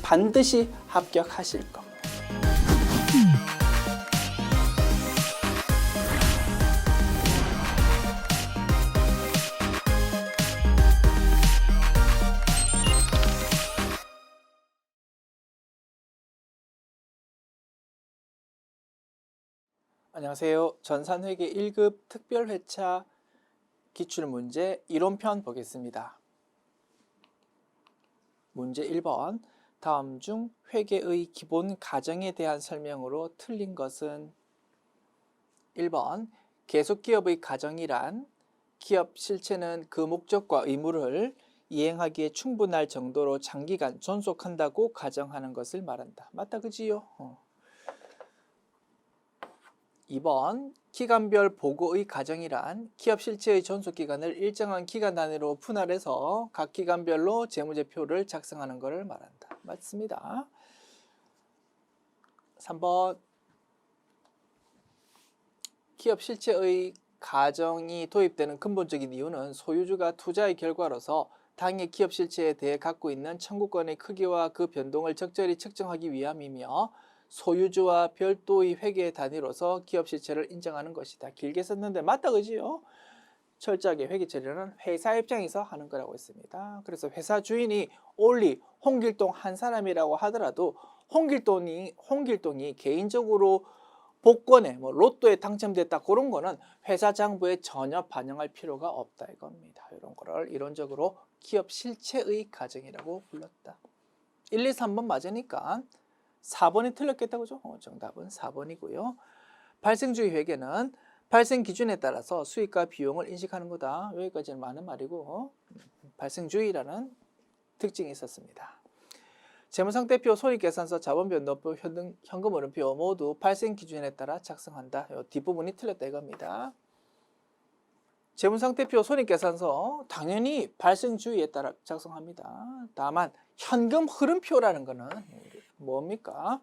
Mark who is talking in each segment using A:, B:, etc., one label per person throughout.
A: 반드시 합격하실 겁니다. 안녕하세요. 전산회계 1급 특별회차 기출문제 이론편 보겠습니다. 문제 1번. 다음 중 회계의 기본 가정에 대한 설명으로 틀린 것은 1번. 계속기업의 가정이란 기업 실체는 그 목적과 의무를 이행하기에 충분할 정도로 장기간 존속한다고 가정하는 것을 말한다. 맞다, 그지요? 2번. 기간별 보고의 가정이란 기업 실체의 존속기간을 일정한 기간 단위로 분할해서 각 기간별로 재무제표를 작성하는 것을 말한다. 맞습니다. 3번. 기업 실체의 가정이 도입되는 근본적인 이유는 소유주가 투자의 결과로서 당의 기업 실체에 대해 갖고 있는 청구권의 크기와 그 변동을 적절히 측정하기 위함이며 소유주와 별도의 회계 단위로서 기업 실체를 인정하는 것이다. 길게 썼는데 맞다, 그지요? 철저하게 회계 처리는 회사 입장에서 하는 거라고 했습니다. 그래서 회사 주인이 올리 홍길동 한 사람이라고 하더라도 홍길동이 개인적으로 복권에 로또에 당첨됐다, 그런 거는 회사 장부에 전혀 반영할 필요가 없다 이겁니다. 이런 거를 이론적으로 기업 실체의 가정이라고 불렀다. 1, 2, 3번 맞으니까 4번이 틀렸겠다, 그죠? 정답은 4번이고요. 발생주의 회계는 발생 기준에 따라서 수익과 비용을 인식하는 거다. 여기까지는 많은 말이고 발생주의라는 특징이 있었습니다. 재무상태표, 손익계산서, 자본변동표, 현금흐름표 모두 발생 기준에 따라 작성한다. 이 뒷부분이 틀렸다 이겁니다. 재무상태표, 손익계산서 당연히 발생주의에 따라 작성합니다. 다만 현금 흐름표라는 거는 뭡니까?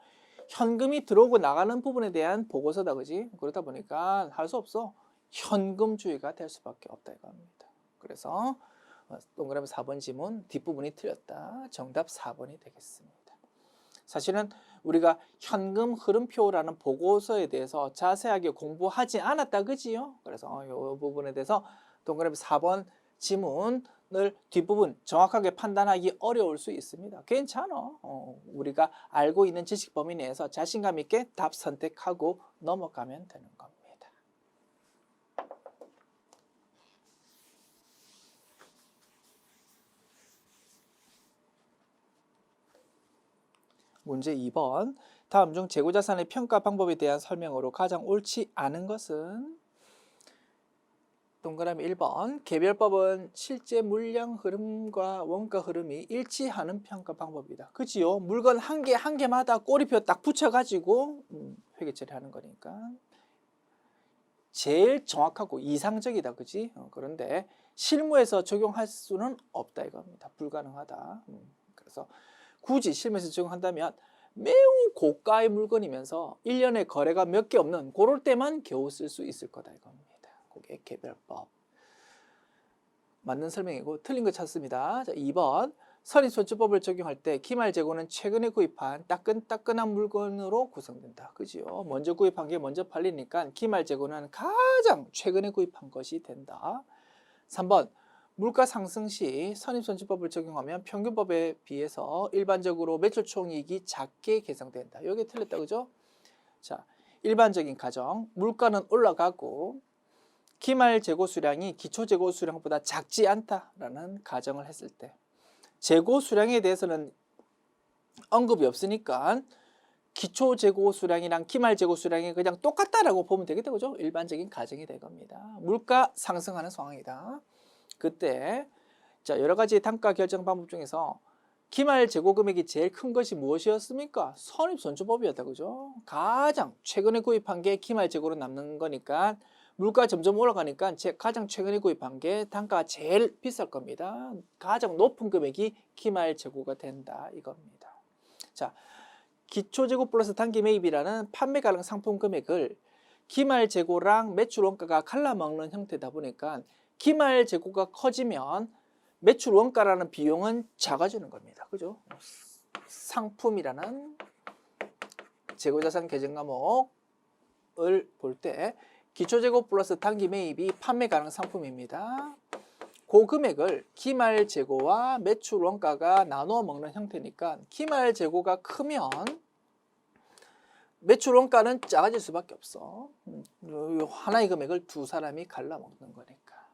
A: 현금이 들어오고 나가는 부분에 대한 보고서다, 그지? 그러다 보니까 할 수 없어. 현금주의가 될 수밖에 없다 이겁니다. 그래서 동그라미 4번 지문 뒷부분이 틀렸다. 정답 4번이 되겠습니다. 사실은 우리가 현금 흐름표라는 보고서에 대해서 자세하게 공부하지 않았다, 그지요? 그래서 이 부분에 대해서 동그라미 4번 지문을 뒷부분 정확하게 판단하기 어려울 수 있습니다. 괜찮아. 우리가 알고 있는 지식 범위 내에서 자신감 있게 답 선택하고 넘어가면 되는 겁니다. 문제 2번. 다음 중 재고자산의 평가 방법에 대한 설명으로 가장 옳지 않은 것은 동그라미 1번. 개별법은 실제 물량 흐름과 원가 흐름이 일치하는 평가 방법이다. 그지요? 물건 한 개 한 개마다 꼬리표 딱 붙여가지고 회계 처리하는 거니까 제일 정확하고 이상적이다, 그지? 그런데 실무에서 적용할 수는 없다 이겁니다. 불가능하다. 그래서 굳이 실무에서 적용한다면 매우 고가의 물건이면서 1년에 거래가 몇 개 없는 그럴 때만 겨우 쓸 수 있을 거다 이겁니다. 그게 개별법. 맞는 설명이고 틀린 거 찾습니다. 자, 2번. 선입선출법을 적용할 때 기말재고는 최근에 구입한 따끈따끈한 물건으로 구성된다. 그지요? 먼저 구입한 게 먼저 팔리니까 기말재고는 가장 최근에 구입한 것이 된다. 3번. 물가 상승 시 선입선출법을 적용하면 평균법에 비해서 일반적으로 매출총이익이 작게 계산된다. 여기 틀렸다, 그죠? 자, 일반적인 가정, 물가는 올라가고 기말 재고 수량이 기초 재고 수량보다 작지 않다라는 가정을 했을 때 재고 수량에 대해서는 언급이 없으니까 기초 재고 수량이랑 기말 재고 수량이 그냥 똑같다라고 보면 되겠다, 그죠? 일반적인 가정이 될 겁니다. 물가 상승하는 상황이다. 그때 자, 여러 가지 단가 결정 방법 중에서 기말 재고 금액이 제일 큰 것이 무엇이었습니까? 선입선출법이었다, 그죠? 가장 최근에 구입한 게 기말 재고로 남는 거니까 물가 점점 올라가니까 가장 최근에 구입한 게 단가가 제일 비쌀 겁니다. 가장 높은 금액이 기말 재고가 된다 이겁니다. 자, 기초재고 플러스 단기 매입이라는 판매 가능 상품 금액을 기말 재고랑 매출 원가가 갈라먹는 형태다 보니까 기말 재고가 커지면 매출 원가라는 비용은 작아지는 겁니다. 그죠? 상품이라는 재고자산 계정 과목을 볼 때 기초재고 플러스 단기 매입이 판매 가능 상품입니다. 그 금액을 기말 재고와 매출 원가가 나누어 먹는 형태니까 기말 재고가 크면 매출 원가는 작아질 수밖에 없어. 하나의 금액을 두 사람이 갈라먹는 거니까.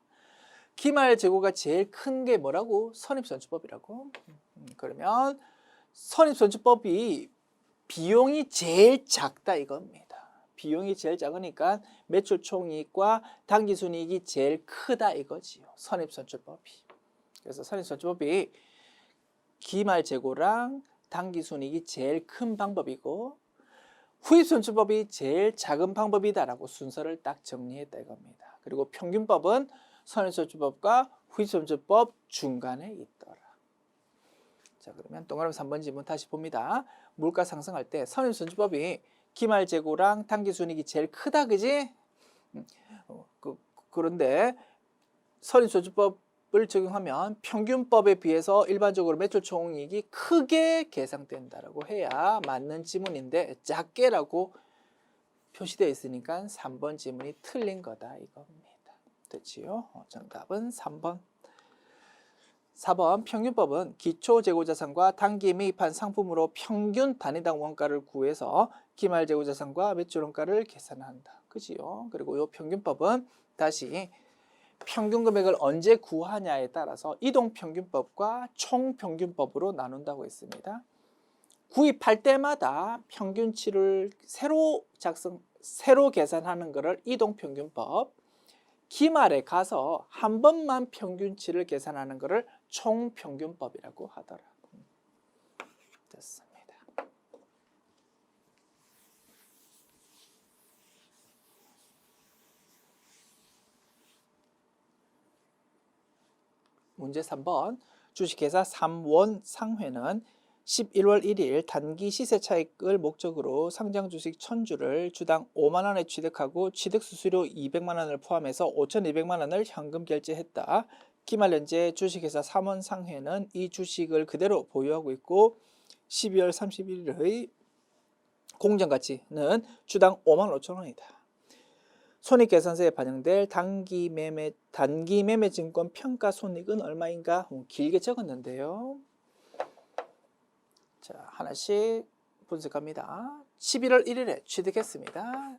A: 기말 재고가 제일 큰 게 뭐라고? 선입선출법이라고. 그러면 선입선출법이 비용이 제일 작다 이겁니다. 비용이 제일 작으니까 매출 총이익과 당기순이익이 제일 크다 이거지요. 선입선출법이. 그래서 선입선출법이 기말 재고랑 당기순이익이 제일 큰 방법이고 후입선출법이 제일 작은 방법이다라고 순서를 딱 정리했다 이겁니다. 그리고 평균법은 선입선출법과 후입선출법 중간에 있더라. 자, 그러면 동그라미 3번 질문 다시 봅니다. 물가 상승할 때 선입선출법이 기말 재고랑 당기순이익이 제일 크다, 그지? 그런데 선입선출법을 적용하면 평균법에 비해서 일반적으로 매출 총이익이 크게 계상된다라고 해야 맞는 지문인데 작게라고 표시되어 있으니까 3번 지문이 틀린 거다 이겁니다. 됐지요? 정답은 3번. 4번 평균법은 기초재고자산과 단기에 매입한 상품으로 평균 단위당 원가를 구해서 기말 재고자산과 매출 원가를 계산한다. 그지요? 그리고 이 평균법은 다시 평균 금액을 언제 구하냐에 따라서 이동평균법과 총평균법으로 나눈다고 했습니다. 구입할 때마다 평균치를 새로 계산하는 것을 이동평균법, 기말에 가서 한 번만 평균치를 계산하는 것을 총평균법이라고 하더라. 됐습니다. 문제 3번. 주식회사 3원 상회는 11월 1일 단기 시세 차익을 목적으로 상장 주식 1000주를 주당 5만 원에 취득하고 취득 수수료 200만 원을 포함해서 5,200만 원을 현금 결제했다. 기말 현재 주식회사 3원 상회는 이 주식을 그대로 보유하고 있고 12월 31일의 공정가치는 주당 5만 5천 원이다. 손익계산서에 반영될 단기 매매 증권 평가 손익은 얼마인가? 길게 적었는데요. 자, 하나씩 분석합니다. 11월 1일에 취득했습니다.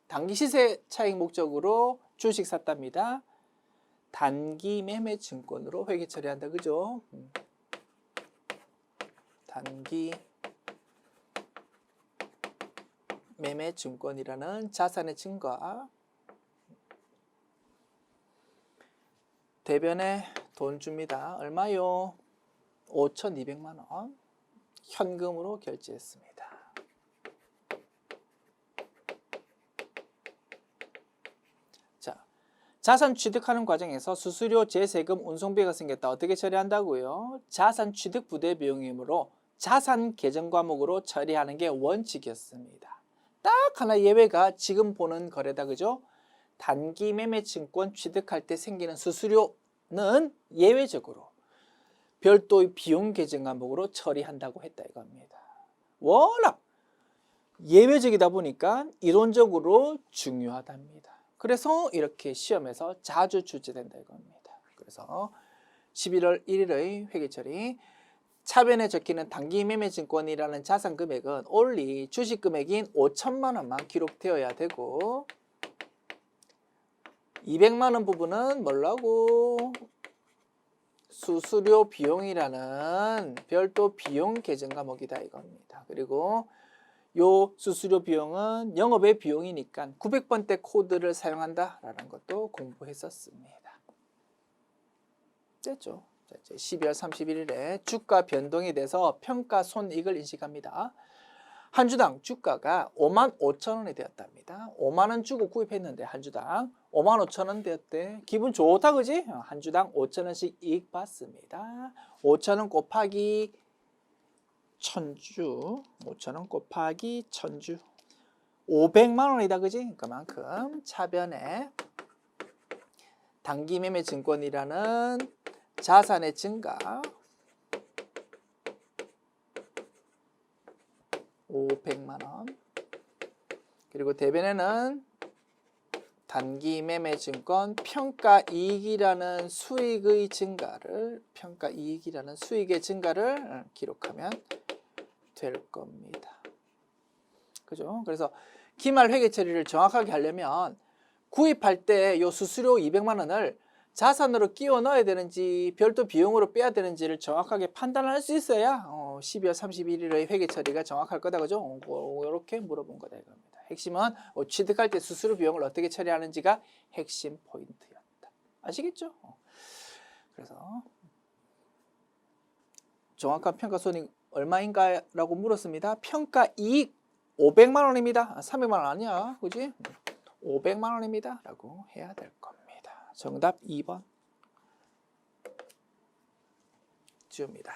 A: 단기 시세 차익 목적으로 주식 샀답니다. 단기 매매 증권으로 회계 처리한다. 그죠? 단기 매매 증권이라는 자산의 증가. 대변에 돈 줍니다. 얼마요? 5,200만 원 현금으로 결제했습니다. 자, 자산 취득하는 과정에서 수수료, 재세금, 운송비가 생겼다. 어떻게 처리한다고요? 자산 취득 부대 비용이므로 자산 계정 과목으로 처리하는 게 원칙이었습니다. 딱 하나 예외가 지금 보는 거래다. 그죠? 단기 매매 증권 취득할 때 생기는 수수료는 예외적으로 별도의 비용 계정 과목으로 처리한다고 했다 이겁니다. 워낙 예외적이다 보니까 이론적으로 중요하답니다. 그래서 이렇게 시험에서 자주 출제된다 이겁니다. 그래서 11월 1일의 회계 처리. 차변에 적히는 단기 매매 증권이라는 자산 금액은 only 주식 금액인 5천만 원만 기록되어야 되고 200만 원 부분은 뭐라고? 수수료 비용이라는 별도 비용 계정 과목이다 이겁니다. 그리고 요 수수료 비용은 영업의 비용이니까 900번대 코드를 사용한다라는 것도 공부했었습니다. 됐죠? 12월 31일에 주가 변동에 대해서 평가 손익을 인식합니다. 한 주당 주가가 5만 5천 원이 되었답니다. 5만 원 주고 구입했는데 한 주당 5만 5천 원 되었대. 기분 좋다 그지? 한 주당 5천 원씩 이익 받습니다. 5천 원 곱하기 1000주 5천 원 곱하기 1000주 500만 원이다 그지? 그만큼 차변에 단기 매매 증권이라는 자산의 증가 500만 원. 그리고 대변에는 단기 매매 증권 평가이익이라는 수익의 증가를 수익의 증가를 기록하면 될 겁니다. 그죠? 그래서 기말 회계 처리를 정확하게 하려면 구입할 때 요 수수료 200만 원을 자산으로 끼워 넣어야 되는지 별도 비용으로 빼야 되는지를 정확하게 판단할 수 있어야 12월 31일의 회계 처리가 정확할 거다. 그죠? 이렇게 물어본 거다 이겁니다. 핵심은 취득할 때 수수료 비용을 어떻게 처리하는지가 핵심 포인트였다. 아시겠죠? 그래서 정확한 평가손익 얼마인가라고 물었습니다. 평가이익 500만 원입니다. 300만 원 아니야. 그지? 500만 원입니다. 라고 해야 될 겁니다. 정답 2번 지웁니다.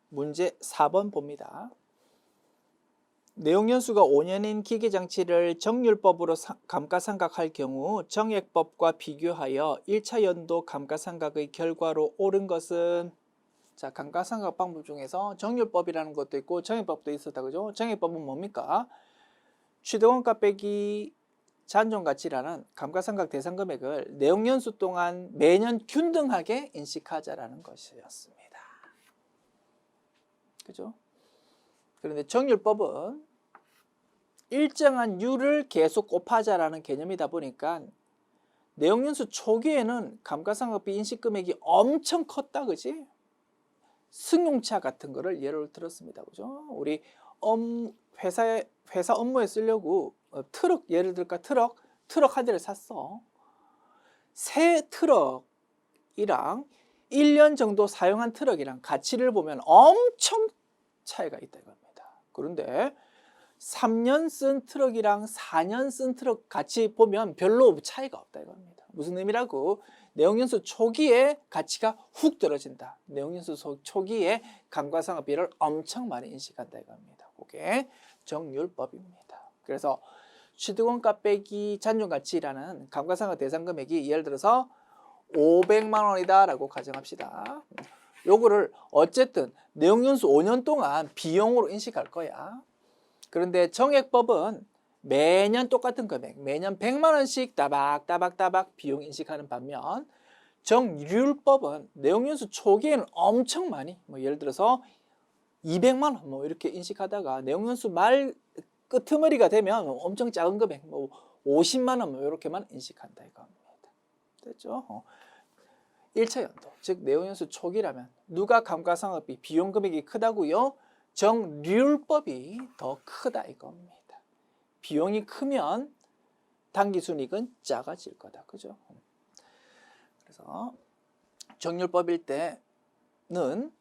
A: 문제 4번 봅니다. 내용연수가 5년인 기계장치를 정률법으로 감가상각할 경우 정액법과 비교하여 1차 연도 감가상각의 결과로 옳은 것은, 자, 감가상각 방법 중에서 정률법이라는 것도 있고 정액법도 있었다. 그죠? 정액법은 뭡니까? 취득원가 빼기 잔존가치라는 감가상각 대상 금액을 내용연수 동안 매년 균등하게 인식하자라는 것이었습니다. 그죠? 그런데 정률법은 일정한 율을 계속 곱하자라는 개념이다 보니까 내용연수 초기에는 감가상각비 인식금액이 엄청 컸다. 그지? 승용차 같은 거를 예를 들었습니다. 그죠? 우리 회사 업무에 쓰려고 트럭, 예를 들까 트럭 한 대를 샀어. 새 트럭이랑 1년 정도 사용한 트럭이랑 가치를 보면 엄청 차이가 있다 이겁니다. 그런데 3년 쓴 트럭이랑 4년 쓴 트럭 같이 보면 별로 차이가 없다 이겁니다. 무슨 의미라고? 내용연수 초기에 가치가 훅 떨어진다. 내용연수 초기에 감가상각비를 엄청 많이 인식한다 이겁니다. 그게 정률법입니다. 그래서 취득원가 빼기 잔존가치라는 감가상각 대상 금액이 예를 들어서 500만 원이다 라고 가정합시다. 요거를 어쨌든 내용연수 5년 동안 비용으로 인식할 거야. 그런데 정액법은 매년 똑같은 금액, 매년 100만 원씩 따박따박 비용 인식하는 반면 정률법은 내용연수 초기에는 엄청 많이, 예를 들어서 200만 원 이렇게 인식하다가 내용연수 말 끄트머리가 되면 엄청 작은 금액, 50만 원 이렇게만 인식한다 이겁니다. 됐죠? 1차 연도, 즉 내용연수 초기라면 누가 감가상각비 비용 금액이 크다고요? 정률법이 더 크다 이겁니다. 비용이 크면 당기순이익은 작아질 거다. 그죠? 그래서 정률법일 때는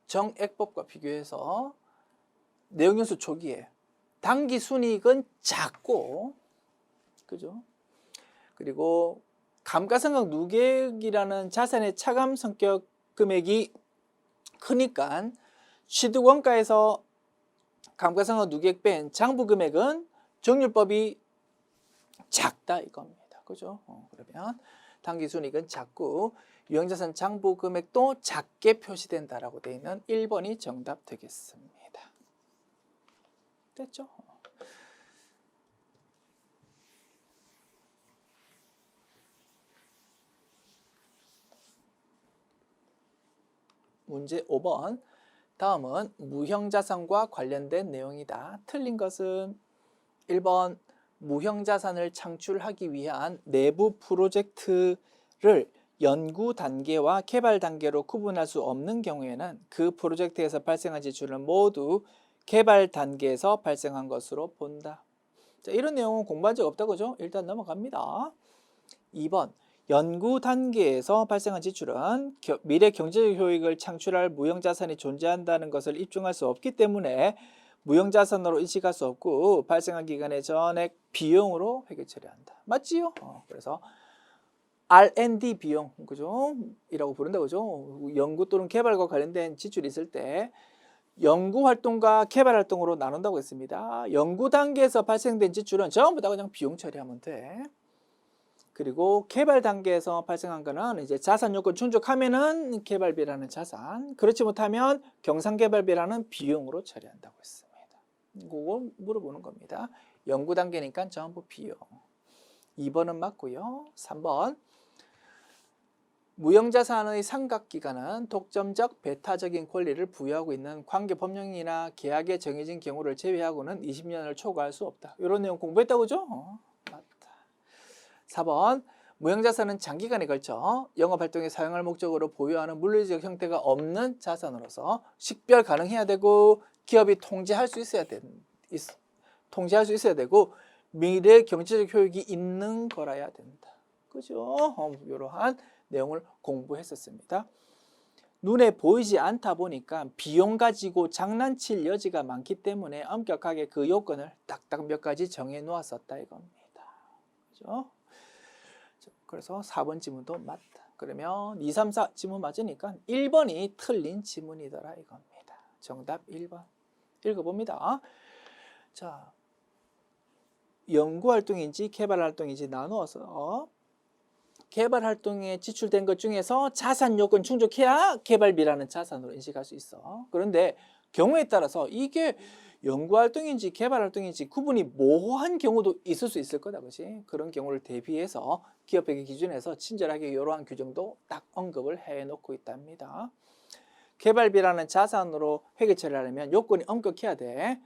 A: 정액법과 비교해서 내용연수 초기에 당기순이익은 작고, 그죠? 그리고 감가상각 누계액이라는 자산의 차감 성격 금액이 크니까 취득원가에서 감가상각 누계액 뺀 장부 금액은 정률법이 작다 이겁니다. 그죠? 그러면 당기순이익은 작고 유형자산 장부 금액도 작게 표시된다라고 되어 있는 1번이 정답 되겠습니다. 됐죠? 문제 5번. 다음은 무형자산과 관련된 내용이다. 틀린 것은 1번 무형자산을 창출하기 위한 내부 프로젝트를 연구 단계와 개발 단계로 구분할 수 없는 경우에는 그 프로젝트에서 발생한 지출은 모두 개발 단계에서 발생한 것으로 본다. 자, 이런 내용은 공부한 적 없다. 그죠? 일단 넘어갑니다. 2번 연구 단계에서 발생한 지출은 미래 경제적 효익을 창출할 무형자산이 존재한다는 것을 입증할 수 없기 때문에 무형자산으로 인식할 수 없고 발생한 기간의 전액 비용으로 회계 처리한다. 맞지요? 그래서 R&D 비용, 그죠? 이라고 부른다. 그죠? 연구 또는 개발과 관련된 지출이 있을 때 연구 활동과 개발 활동으로 나눈다고 했습니다. 연구 단계에서 발생된 지출은 전부 다 그냥 비용 처리하면 돼. 그리고 개발 단계에서 발생한 거는 이제 자산 요건 충족하면은 개발비라는 자산, 그렇지 못하면 경상개발비라는 비용으로 처리한다고 했습니다. 그거 물어보는 겁니다. 연구 단계니까 전부 비용. 2번은 맞고요. 3번. 무형자산의 상각기간은 독점적 배타적인 권리를 부여하고 있는 관계법령이나 계약에 정해진 경우를 제외하고는 20년을 초과할 수 없다. 이런 내용 공부했다고 그죠? 맞다. 4번. 무형자산은 장기간에 걸쳐 영업활동에 사용할 목적으로 보유하는 물리적 형태가 없는 자산으로서 식별 가능해야 되고 기업이 통제할 수 있어야 되고 미래 경제적 효익이 있는 거라야 된다. 그죠? 이러한 내용을 공부했었습니다. 눈에 보이지 않다 보니까 비용 가지고 장난칠 여지가 많기 때문에 엄격하게 그 요건을 딱딱 몇 가지 정해 놓았었다 이겁니다. 그죠? 그래서 4번 지문도 맞다. 그러면 2, 3, 4 지문 맞으니까 1번이 틀린 지문이더라 이겁니다. 정답 1번. 읽어봅니다. 자, 연구활동인지 개발활동인지 나누어서 개발활동에 지출된 것 중에서 자산 요건 충족해야 개발비라는 자산으로 인식할 수 있어. 그런데 경우에 따라서 이게 연구활동인지 개발활동인지 구분이 모호한 경우도 있을 수 있을 거다. 그렇지? 그런 경우를 대비해서 기업회계 기준에서 친절하게 이러한 규정도 딱 언급을 해놓고 있답니다. 개발비라는 자산으로 회계 처리하려면 요건이 엄격해야 돼.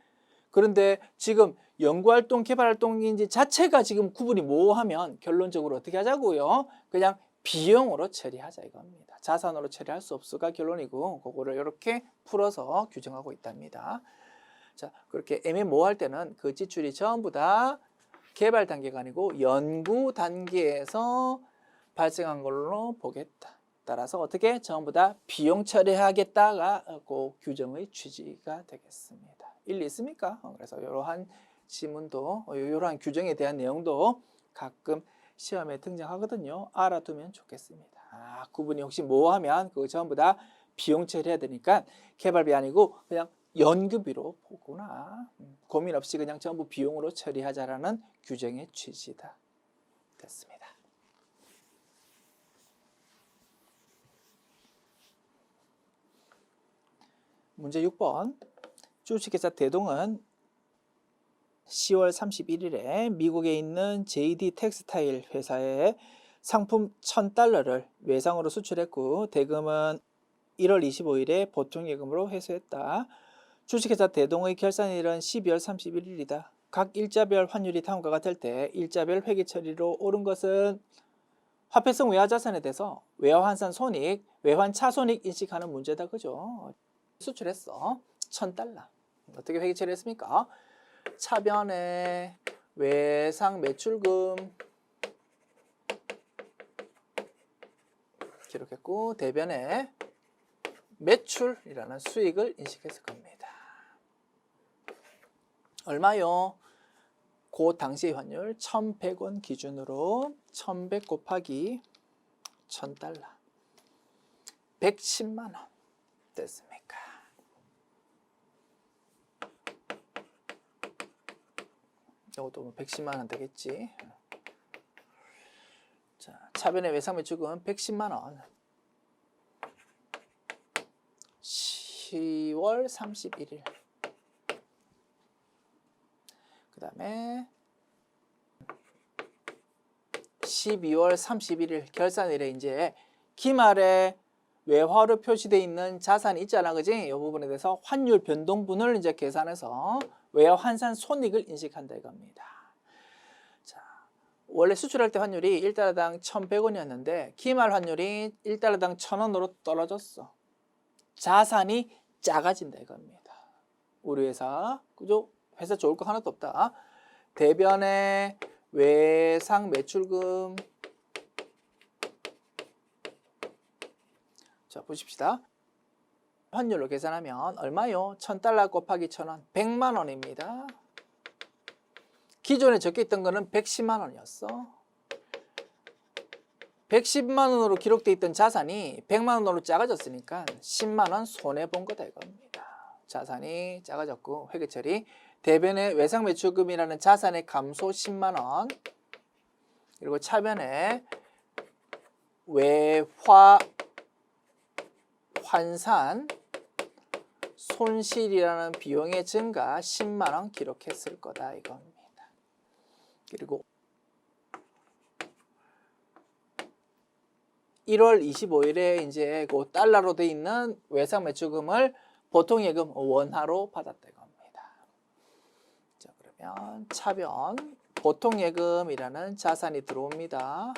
A: 그런데 지금 연구활동, 개발활동인지 자체가 지금 구분이 모호하면 결론적으로 어떻게 하자고요? 그냥 비용으로 처리하자 이겁니다. 자산으로 처리할 수 없어가 결론이고 그거를 이렇게 풀어서 규정하고 있답니다. 자, 그렇게 애매모호할 때는 그 지출이 전부 다 개발 단계가 아니고 연구 단계에서 발생한 걸로 보겠다. 따라서 어떻게 전부 다 비용 처리하겠다가 그 규정의 취지가 되겠습니다. 일리 있습니까? 그래서 이러한 지문도 이러한 규정에 대한 내용도 가끔 시험에 등장하거든요. 알아두면 좋겠습니다. 구분이 혹시 모호하면 그거 전부 다 비용 처리해야 되니까 개발비 아니고 그냥 연구비로 보구나. 고민 없이 그냥 전부 비용으로 처리하자라는 규정의 취지다. 됐습니다. 문제 6번. 주식회사 대동은 10월 31일에 미국에 있는 JD 텍스타일 회사에 상품 $1,000를 외상으로 수출했고 대금은 1월 25일에 보통예금으로 회수했다. 주식회사 대동의 결산일은 12월 31일이다. 각 일자별 환율이 다음과 같을 때 일자별 회계 처리로 옳은 것은 화폐성 외화자산에 대해서 외화환산 손익, 외환차손익 인식하는 문제다. 그죠? 수출했어. $1,000. 어떻게 회계 처리했습니까? 차변에 외상 매출금 기록했고 대변에 매출이라는 수익을 인식했을 겁니다. 얼마요? 그 당시 환율 1,100원 기준으로 1,100 곱하기 $1,000 110만 원 됐습니까? 이것도 110만 원 되겠지. 자, 차변의 외상 매출금은 110만 원. 10월 31일. 그 다음에 12월 31일 결산일에 이제 기말에 외화로 표시되어 있는 자산이 있잖아, 그지? 이 부분에 대해서 환율 변동분을 이제 계산해서 외화 환산 손익을 인식한다 이겁니다. 자, 원래 수출할 때 환율이 1달러당 1,100원이었는데 기말 환율이 1달러당 1,000원으로 떨어졌어. 자산이 작아진다 이겁니다. 우리 회사, 그죠? 회사 좋을 거 하나도 없다. 대변에 외상 매출금. 자, 보십시다. 환율로 계산하면 얼마요? $1,000 곱하기 1,000원, 100만 원입니다. 기존에 적혀 있던 거는 110만 원이었어. 110만 원으로 기록되어 있던 자산이 100만 원으로 작아졌으니까 10만 원 손해 본 거다 이겁니다. 자산이 작아졌고 회계 처리. 대변의 외상 매출금이라는 자산의 감소 10만 원. 그리고 차변에 외화 환산 손실이라는 비용의 증가 10만 원 기록했을 거다 이겁니다. 그리고 1월 25일에 이제 그 달러로 돼 있는 외상 매출금을 보통 예금 원화로 받았다 이겁니다. 자, 그러면 차변 보통 예금이라는 자산이 들어옵니다.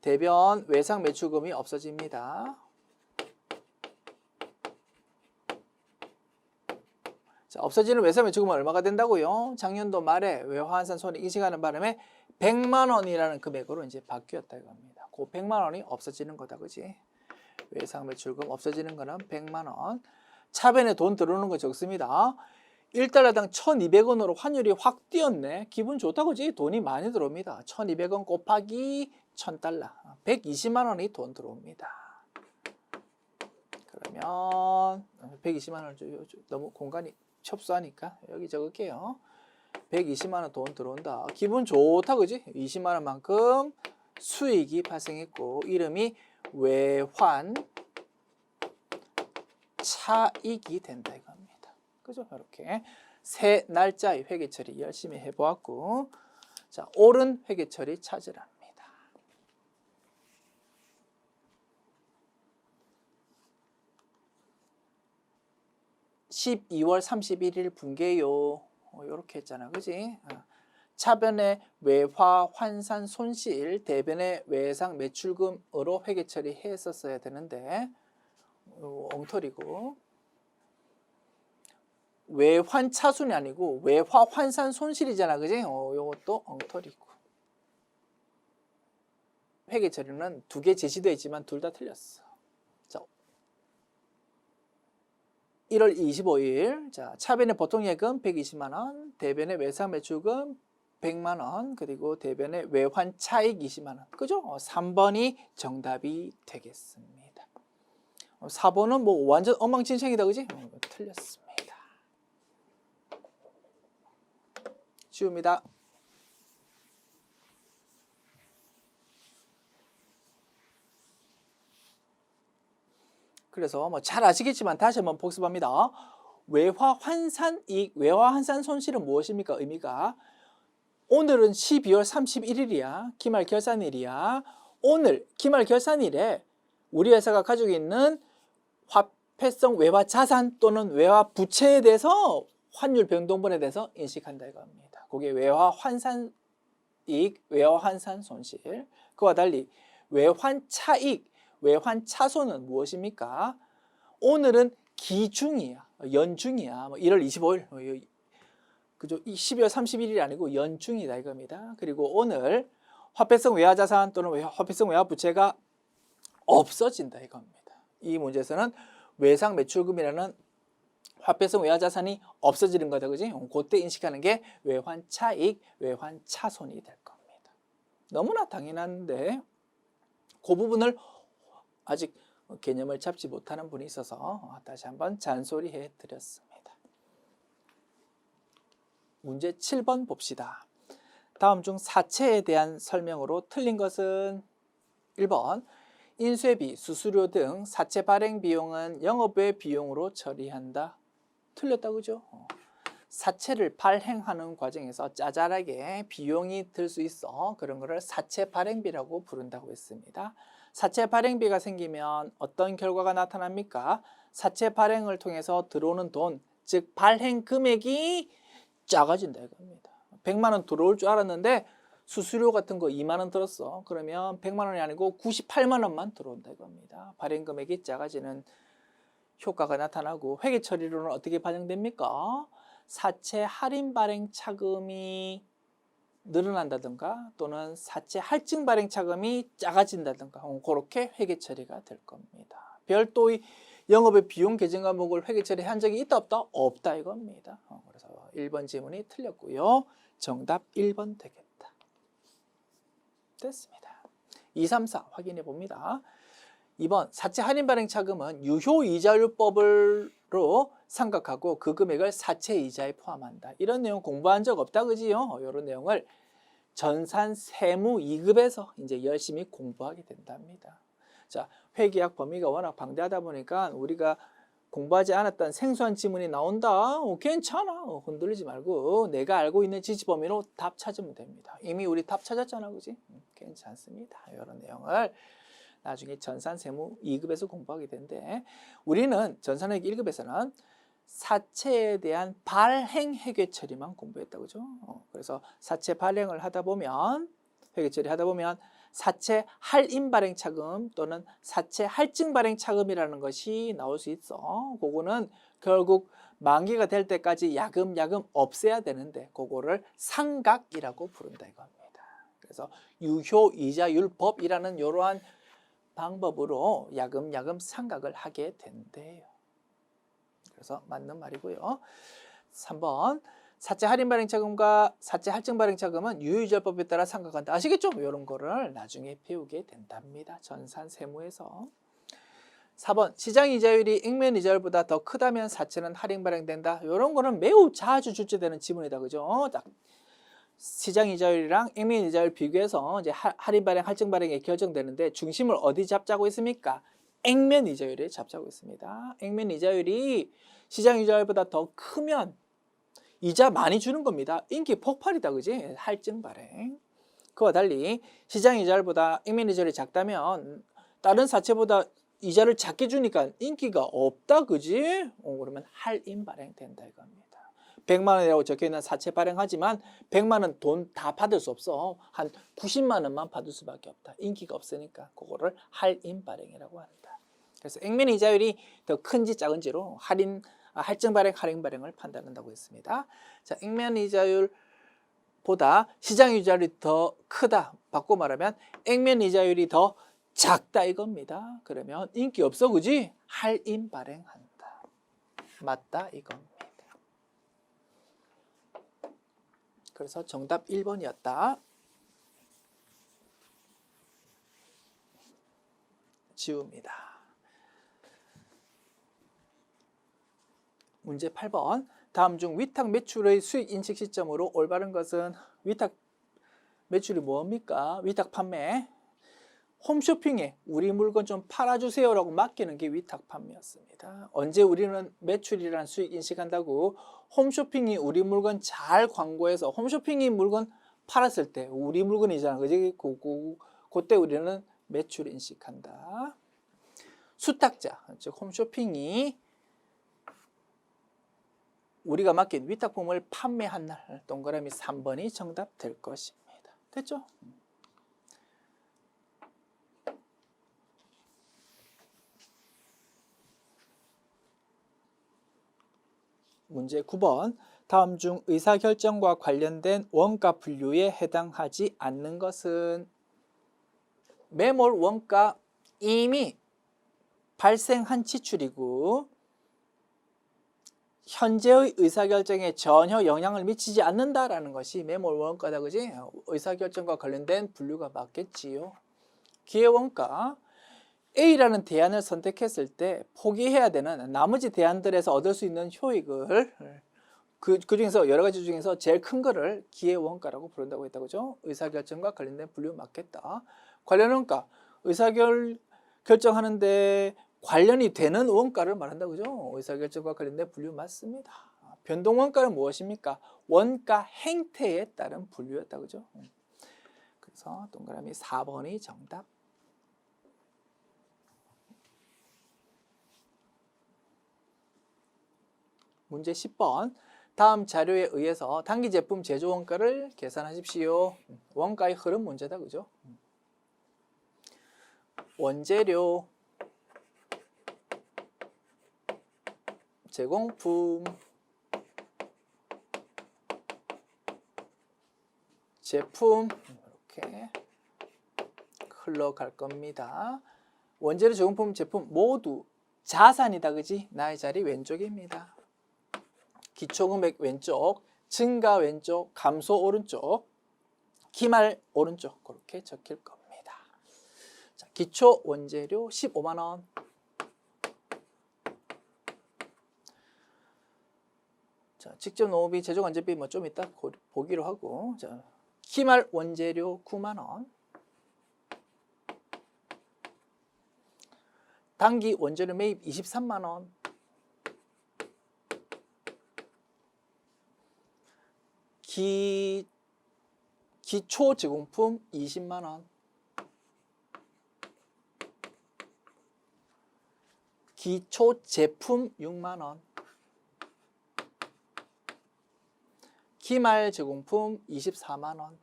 A: 대변 외상 매출금이 없어집니다. 자, 없어지는 외상 매출금은 얼마가 된다고요? 작년도 말에 외화환산 손익 인식하는 바람에 100만 원이라는 금액으로 이제 바뀌었다 이겁니다. 그 100만 원이 없어지는 거다, 그지? 외상 매출금 없어지는 거는 100만 원. 차변에 돈 들어오는 거 적습니다. 1달러당 1,200원으로 환율이 확 뛰었네. 기분 좋다, 그지? 돈이 많이 들어옵니다. 1,200원 곱하기 1,000달러. 120만 원이 돈 들어옵니다. 그러면 120만 원 너무 공간이 첩수하니까 여기 적을게요. 120만 원 돈 들어온다. 기분 좋다, 그지? 20만 원만큼 수익이 발생했고 이름이 외환 차익이 된다 이겁니다. 그죠? 이렇게 세 날짜의 회계 처리 열심히 해보았고, 자, 옳은 회계 처리 찾으랍니다. 12월 31일 분계요. 이렇게 했잖아, 그지? 차변의 외화 환산 손실, 대변의 외상 매출금으로 회계 처리했었어야 되는데 엉터리고, 외환 차순이 아니고 외화 환산 손실이잖아, 그지? 요것도 엉터리고. 회계 처리는 두 개 제시되어 있지만 둘 다 틀렸어. 자, 1월 25일, 자, 차변의 보통 예금 120만 원, 대변의 외상 매출금 100만 원, 그리고 대변의 외환 차익 20만 원. 그죠? 3번이 정답이 되겠습니다. 4번은 뭐 완전 엉망진창이다, 그지? 틀렸습니다. 쉬웁니다. 그래서 뭐 잘 아시겠지만 다시 한번 복습합니다. 외화 환산 이익, 외화 환산 손실은 무엇입니까? 의미가 오늘은 12월 31일이야. 기말 결산일이야. 오늘 기말 결산일에 우리 회사가 가지고 있는 화폐성 외화 자산 또는 외화 부채에 대해서 환율 변동분에 대해서 인식한다 이겁니다. 그게 외화 환산 이익, 외화 환산 손실. 그와 달리 외환 차익, 외환 차손은 무엇입니까? 오늘은 기중이야, 연중이야. 1월 25일, 그죠? 12월 31일이 아니고 연중이다 이겁니다. 그리고 오늘 화폐성 외화자산 또는 화폐성 외화부채가 없어진다 이겁니다. 이 문제에서는 외상 매출금이라는 화폐성 외화자산이 없어지는 거다, 그지? 그때 인식하는 게 외환 차익, 외환 차손이 될 겁니다. 너무나 당연한데 그 부분을 아직 개념을 잡지 못하는 분이 있어서 다시 한번 잔소리해 드렸습니다. 문제 7번 봅시다. 다음 중 사채에 대한 설명으로 틀린 것은 1번 인쇄비, 수수료 등 사채 발행 비용은 영업외 비용으로 처리한다. 틀렸다, 그죠? 사채를 발행하는 과정에서 짜잘하게 비용이 들 수 있어 그런 거를 사채 발행비라고 부른다고 했습니다. 사채 발행비가 생기면 어떤 결과가 나타납니까? 사채 발행을 통해서 들어오는 돈, 즉 발행 금액이 작아진다 이겁니다. 100만 원 들어올 줄 알았는데 수수료 같은 거 2만 원 들었어. 그러면 100만 원이 아니고 98만 원만 들어온다 이겁니다. 발행 금액이 작아지는 효과가 나타나고, 회계 처리로는 어떻게 반영됩니까? 사채 할인 발행 차금이 늘어난다든가 또는 사채 할증 발행 차금이 작아진다든가 그렇게 회계 처리가 될 겁니다. 별도의 영업의 비용 계정 과목을 회계 처리한 적이 있다 없다? 없다 이겁니다. 그래서 1번 지문이 틀렸고요. 정답 1번 되겠다. 됐습니다. 2, 3, 4 확인해 봅니다. 2번 사채 할인 발행 차금은 유효이자율법으로 삼각하고 그 금액을 사채 이자에 포함한다. 이런 내용 공부한 적 없다, 그지요? 이런 내용을 전산 세무 2급에서 이제 열심히 공부하게 된답니다. 자, 회계학 범위가 워낙 방대하다 보니까 우리가 공부하지 않았던 생소한 지문이 나온다. 괜찮아. 흔들리지 말고 내가 알고 있는 지시 범위로 답 찾으면 됩니다. 이미 우리 답 찾았잖아, 그지? 괜찮습니다. 이런 내용을 나중에 전산 세무 2급에서 공부하게 되는데 우리는 전산회계 1급에서는 사채에 대한 발행 회계 처리만 공부했다, 그죠? 그래서 사채 발행을 하다 보면 회계 처리하다 보면 사채 할인 발행 차금 또는 사채 할증 발행 차금이라는 것이 나올 수 있어. 그거는 결국 만기가 될 때까지 야금야금 없애야 되는데 그거를 상각이라고 부른다 이겁니다. 그래서 유효 이자율법이라는 이러한 방법으로 야금야금 상각을 하게 된대요. 그래서 맞는 말이고요. 3번 사채 할인 발행 차금과 사채 할증 발행 차금은 유효이자율법에 따라 상각한다. 아시겠죠? 이런 거를 나중에 배우게 된답니다. 전산 세무에서. 4번 시장 이자율이 액면 이자율보다 더 크다면 사채는 할인 발행된다. 이런 거는 매우 자주 출제되는 지문이다, 그죠? 딱 시장 이자율이랑 액면 이자율 비교해서 이제 할인 발행, 할증 발행이 결정되는데 중심을 어디 잡자고 있습니까? 액면 이자율에 잡자고 있습니다. 액면 이자율이 시장 이자율보다 더 크면 이자 많이 주는 겁니다. 인기 폭발이다, 그지? 할증 발행. 그와 달리 시장 이자율보다 액면 이자율이 작다면 다른 사채보다 이자를 작게 주니까 인기가 없다, 그지? 그러면 할인 발행 된다 이겁니다. 100만 원이라고 적혀있는 사채 발행하지만 100만 원 돈 다 받을 수 없어. 한 90만 원만 받을 수밖에 없다. 인기가 없으니까 그거를 할인 발행이라고 합니다. 그래서 액면 이자율이 더 큰지 작은지로 할증 발행, 할인 발행을 판단한다고 했습니다. 자, 액면 이자율보다 시장 이자율이 더 크다. 바꿔 말하면 액면 이자율이 더 작다 이겁니다. 그러면 인기 없어, 그지? 할인 발행한다. 맞다 이겁니다. 그래서 정답 1번이었다. 지웁니다. 문제 8번. 다음 중 위탁 매출의 수익 인식 시점으로 올바른 것은 위탁 매출이 뭡니까? 위탁 판매. 홈쇼핑에 우리 물건 좀 팔아주세요라고 맡기는 게 위탁 판매였습니다. 언제 우리는 매출이란 수익 인식한다고? 홈쇼핑이 우리 물건 잘 광고해서 홈쇼핑이 물건 팔았을 때 우리 물건이잖아, 그지? 그때 우리는 매출 인식한다. 수탁자, 즉 홈쇼핑이 우리가 맡긴 위탁품을 판매한 날, 동그라미 3번이 정답 될 것입니다. 됐죠? 문제 9번. 다음 중 의사결정과 관련된 원가 분류에 해당하지 않는 것은 매몰 원가 이미 발생한 지출이고 현재의 의사결정에 전혀 영향을 미치지 않는다라는 것이 매몰 원가다, 그지? 의사결정과 관련된 분류가 맞겠지요. 기회원가. A라는 대안을 선택했을 때 포기해야 되는 나머지 대안들에서 얻을 수 있는 효익을 그 중에서 여러 가지 중에서 제일 큰 거를 기회원가라고 부른다고 했다, 그죠? 의사결정과 관련된 분류 맞겠다. 관련원가. 의사결정하는데 관련이 되는 원가를 말한다, 그죠? 의사결정과 관련된 분류 맞습니다. 변동원가는 무엇입니까? 원가 행태에 따른 분류였다, 그죠? 그래서 동그라미 4번이 정답. 문제 10번. 다음 자료에 의해서 단기 제품 제조 원가를 계산하십시오. 원가의 흐름 문제다, 그죠? 원재료, 제공품, 제품 이렇게 흘러갈 겁니다. 원재료, 제공품, 제품 모두 자산이다, 그지? 나의 자리 왼쪽입니다. 기초금액 왼쪽, 증가 왼쪽, 감소 오른쪽, 기말 오른쪽 그렇게 적힐 겁니다. 자, 기초 원재료 15만 원. 자, 직접 농업비, 제조 관제비 뭐 좀 이따 보기로 하고, 자, 기말 원재료 9만 원. 단기 원재료 매입 23만 원. 기초 제공품 20만 원. 기초 제품 6만 원. 기말 제공품 24만 원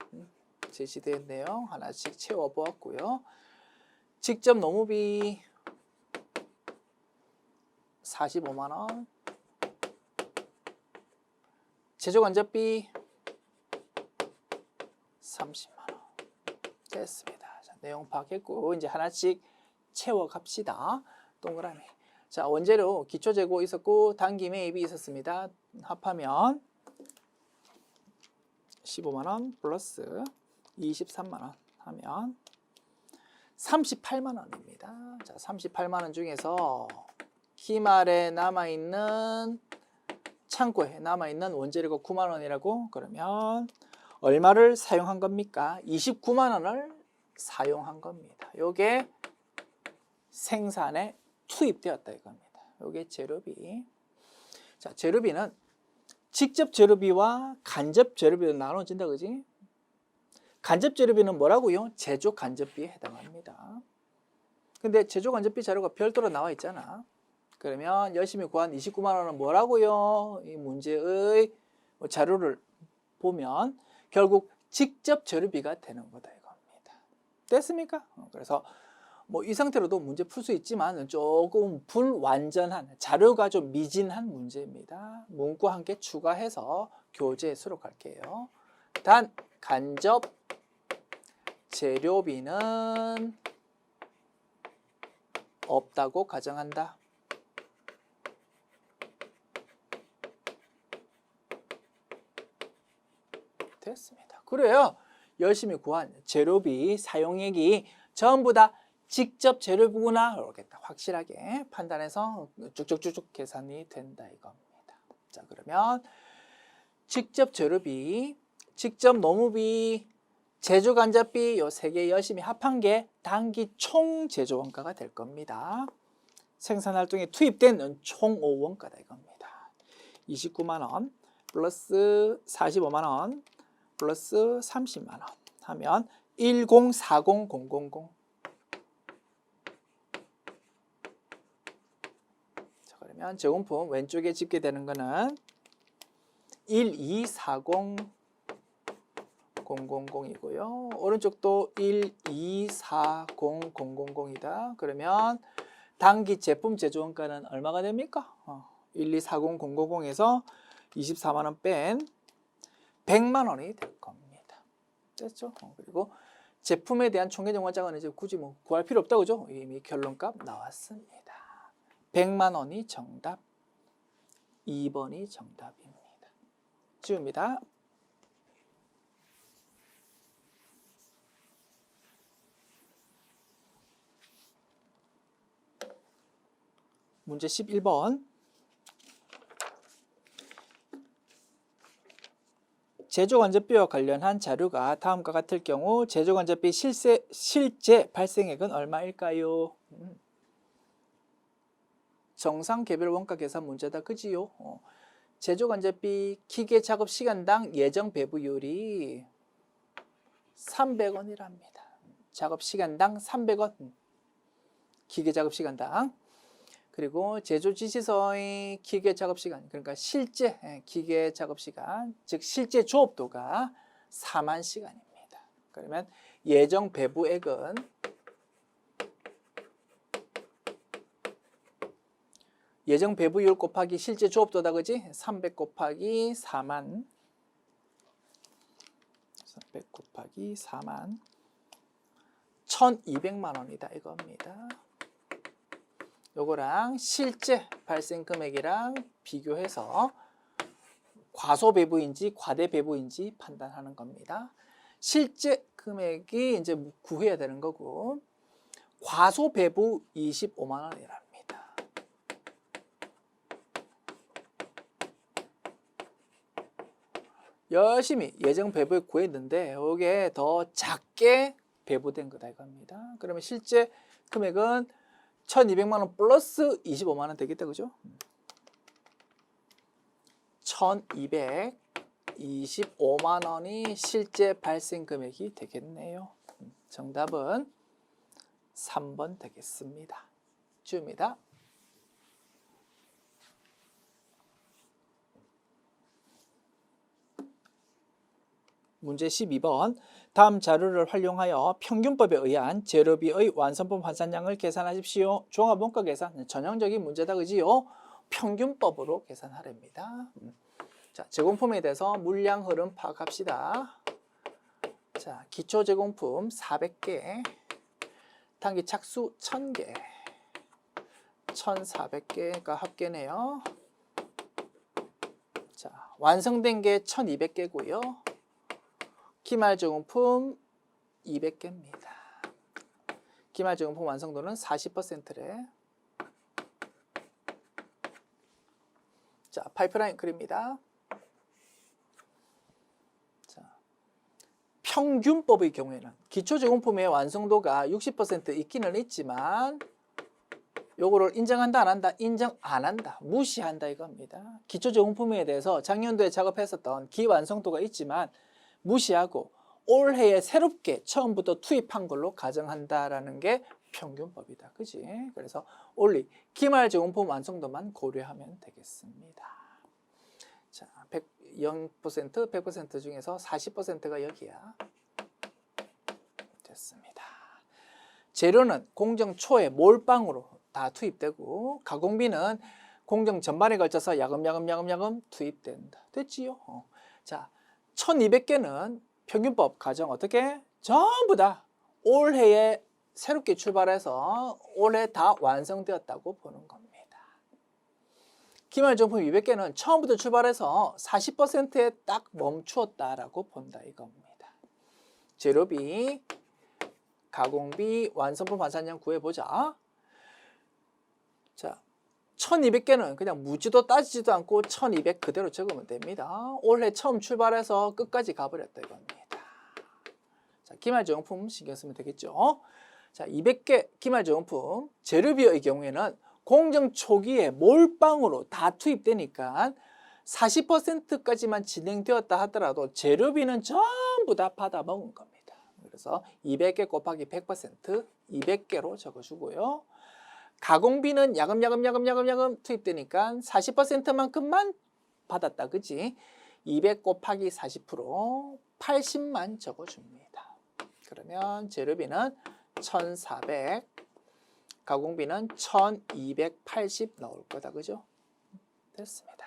A: 제시된 내용 하나씩 채워보았고요. 직접 노무비 45만 원. 제조간접비 30만 원. 됐습니다. 자, 내용 파악했고 이제 하나씩 채워갑시다. 동그라미. 자, 원재료 기초 재고 있었고 단기 매입이 있었습니다. 합하면 15만 원 플러스 23만 원 하면 38만 원입니다. 자, 38만 원 중에서 기말에 남아있는 창고에 남아있는 원재료가 9만 원이라고 그러면 얼마를 사용한 겁니까? 29만 원을 사용한 겁니다. 요게 생산에 투입되었다 이겁니다. 요게 재료비. 자, 재료비는 직접 재료비와 간접 재료비로 나눠진다 그지? 간접 재료비는 뭐라고요? 제조 간접비에 해당합니다. 근데 제조 간접비 자료가 별도로 나와 있잖아. 그러면 열심히 구한 29만 원은 뭐라고요? 이 문제의 자료를 보면 결국 직접 재료비가 되는 거다 이겁니다. 됐습니까? 그래서 뭐 이 상태로도 문제 풀 수 있지만 조금 불완전한 자료가 좀 미진한 문제입니다. 문구 한 개 추가해서 교재 수록할게요. 단 간접 재료비는 없다고 가정한다. 됐습니다. 그래요. 열심히 구한 재료비 사용액이 전부 다 직접 재료비구나 이렇게 확실하게 판단해서 쭉쭉쭉쭉 계산이 된다 이겁니다. 자, 그러면 직접 재료비, 직접 노무비, 제조 간접비 요 세 개 열심히 합한 게 단기 총 제조 원가가 될 겁니다. 생산 활동에 투입된 총 5원가다 이겁니다. 29만 원 플러스 45만 원 플러스 30만 원 하면 1040000. 자, 그러면 제공품 왼쪽에 집계되는 거는 1240000이고요. 오른쪽도 1240000이다. 그러면 단기 제품 제조 원가는 얼마가 됩니까? 1240000에서 24만 원 뺀 100만 원이 될 겁니다. 됐죠? 그리고 제품에 대한 총계정관장은 이제 굳이 뭐 구할 필요 없다 그죠? 이미 결론값 나왔습니다. 100만 원이 정답, 2번이 정답입니다. 지웁니다. 문제 11번. 제조간접비와 관련한 자료가 다음과 같을 경우 제조간접비 실제 발생액은 얼마일까요? 정상 개별 원가 계산 문제다 그지요? 제조간접비 기계 작업 시간당 예정 배부율이 300원이랍니다. 작업 시간당 300원. 기계 작업 시간당. 그리고 제조 지시서의 기계 작업 시간, 그러니까 실제 기계 작업 시간, 즉 실제 조업도가 4만 시간입니다. 그러면 예정 배부액은 예정 배부율 곱하기 실제 조업도다 그지? 300 곱하기 4만 300 곱하기 4만 1200만 원이다 이겁니다. 요거랑 실제 발생 금액이랑 비교해서 과소 배부인지 과대 배부인지 판단하는 겁니다. 실제 금액이 이제 구해야 되는 거고 과소 배부 25만 원이랍니다. 열심히 예정 배부에 구했는데 이게 더 작게 배부된 거다 이겁니다. 그러면 실제 금액은 1200만 원 플러스 25만 원 되겠다. 그죠? 1225만 원이 실제 발생 금액이 되겠네요. 정답은 3번 되겠습니다. 줍니다. 문제 12번. 다음 자료를 활용하여 평균법에 의한 재료비의 완성품 환산량을 계산하십시오. 종합원가 계산, 전형적인 문제다 그지요? 평균법으로 계산하랍니다. 자, 제공품에 대해서 물량 흐름 파악합시다. 자, 기초 제공품 400개, 단기 착수 1000개, 1400개가 합계네요. 자, 완성된 게 1200개고요. 기말 제공품 200개입니다. 기말 제공품 완성도는 40%래. 자, 파이프라인 그립니다. 자, 평균법의 경우에는 기초 제공품의 완성도가 60% 있기는 있지만 요거를 인정한다 안 한다? 인정 안 한다. 무시한다 이겁니다. 기초 제공품에 대해서 작년도에 작업했었던 기완성도가 있지만 무시하고 올해에 새롭게 처음부터 투입한 걸로 가정한다라는 게 평균법이다. 그지? 그래서 올리 기말 제공품 완성도만 고려하면 되겠습니다. 자, 0%, 100% 중에서 40%가 여기야. 됐습니다. 재료는 공정 초에 몰빵으로 다 투입되고 가공비는 공정 전반에 걸쳐서 야금야금 투입된다. 됐지요? 자, 1200개는 평균법 가정 어떻게? 전부 다 올해에 새롭게 출발해서 올해 다 완성되었다고 보는 겁니다. 기말 제공품 200개는 처음부터 출발해서 40%에 딱 멈추었다라고 본다 이겁니다. 재료비, 가공비, 완성품 환산량 구해보자. 자, 1200개는 그냥 묻지도 따지지도 않고 1200 그대로 적으면 됩니다. 올해 처음 출발해서 끝까지 가버렸다 이겁니다. 자, 기말 제공품 신경 쓰면 되겠죠. 자, 200개 기말 제공품 재료비의 경우에는 공정 초기에 몰빵으로 다 투입되니까 40%까지만 진행되었다 하더라도 재료비는 전부 다 받아 먹은 겁니다. 그래서 200개 곱하기 100% 200개로 적어주고요. 가공비는 야금 투입되니까 40%만큼만 받았다. 그지? 200 곱하기 40% 80만 적어줍니다. 그러면 재료비는 1400, 가공비는 1280 나올 거다. 그죠? 됐습니다.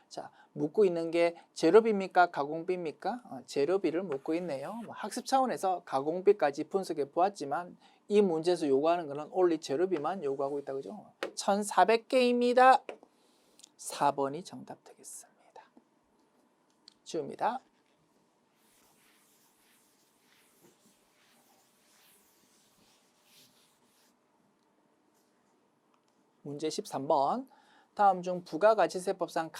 A: 자, 묻고 있는 게 재료비입니까? 가공비입니까? 재료비를 묻고 있네요. 학습 차원에서 가공비까지 분석해 보았지만 이 문제에서 요구하는 것은 only 재료비만 요구하고 있다. 그죠? 1400개입니다. 4번이 정답 되겠습니다. 지웁니다. 문제 13번. 다음 중 부가가치세법상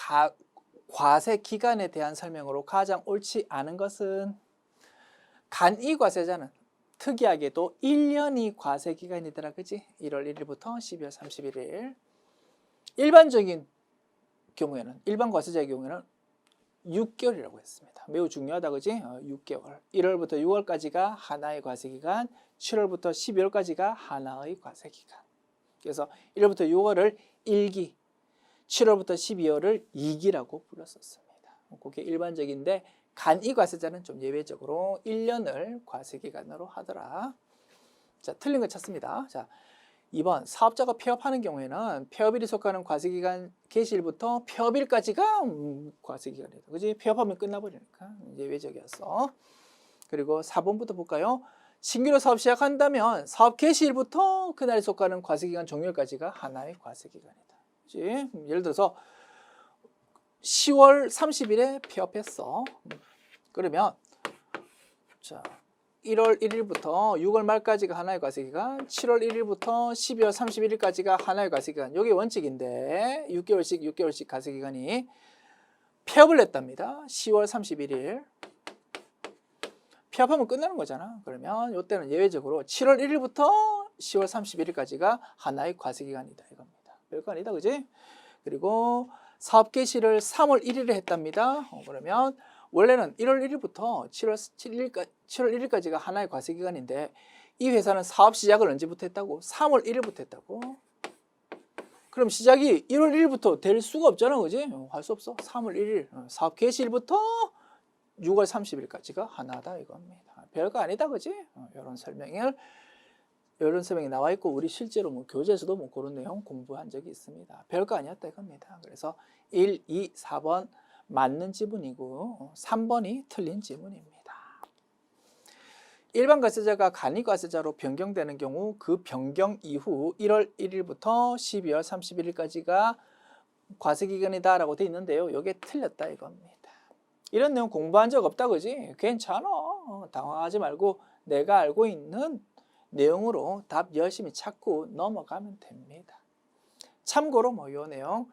A: 과세 기간에 대한 설명으로 가장 옳지 않은 것은 간이과세자는 특이하게도 1년이 과세 기간이더라. 그지? 1월 1일부터 12월 31일. 일반적인 경우에는 일반 과세자의 경우에는 6개월이라고 했습니다. 매우 중요하다. 그지? 6개월. 1월부터 6월까지가 하나의 과세 기간, 7월부터 12월까지가 하나의 과세 기간. 그래서 1월부터 6월을 1기, 7월부터 12월을 2기라고 불렀었습니다. 그게 일반적인데 간이과세자는 좀 예외적으로 1년을 과세기간으로 하더라. 자, 틀린 거 찾습니다. 자, 2번 사업자가 폐업하는 경우에는 폐업일이 속하는 과세기간 개시일부터 폐업일까지가 과세기간이다. 그지? 폐업하면 끝나버리니까 예외적이었어. 그리고 4번부터 볼까요? 신규로 사업 시작한다면 사업 개시일부터 그날에 속하는 과세기간 종료일까지가 하나의 과세기간이다. 그치? 예를 들어서 10월 30일에 폐업했어. 그러면 자, 1월 1일부터 6월 말까지가 하나의 과세기간, 7월 1일부터 12월 31일까지가 하나의 과세기간. 이게 원칙인데 6개월씩 과세기간이 폐업을 냈답니다. 10월 31일. 폐업하면 끝나는 거잖아. 그러면 이때는 예외적으로 7월 1일부터 10월 31일까지가 하나의 과세기간이다 이겁니다. 별거 아니다, 그지? 그리고 사업 개시를 3월 1일에 했답니다. 그러면 원래는 1월 1일부터 7월 1일까지가 하나의 과세기간인데 이 회사는 사업 시작을 언제부터 했다고? 3월 1일부터 했다고. 그럼 시작이 1월 1일부터 될 수가 없잖아, 그지? 할 수 없어. 3월 1일 사업 개시일부터 6월 30일까지가 하나다 이겁니다. 별거 아니다, 그지? 이런 설명이 나와 있고 우리 실제로 뭐 교재에서도 뭐 그런 내용 공부한 적이 있습니다. 별거 아니었다 이겁니다. 그래서 1, 2, 4번 맞는 지문이고 3번이 틀린 지문입니다. 일반 과세자가 간이 과세자로 변경되는 경우 그 변경 이후 1월 1일부터 12월 31일까지가 과세기간이다 라고 되어 있는데요. 이게 틀렸다 이겁니다. 이런 내용 공부한 적 없다 그지? 괜찮아. 당황하지 말고 내가 알고 있는 내용으로 답 열심히 찾고 넘어가면 됩니다. 참고로 뭐 이 내용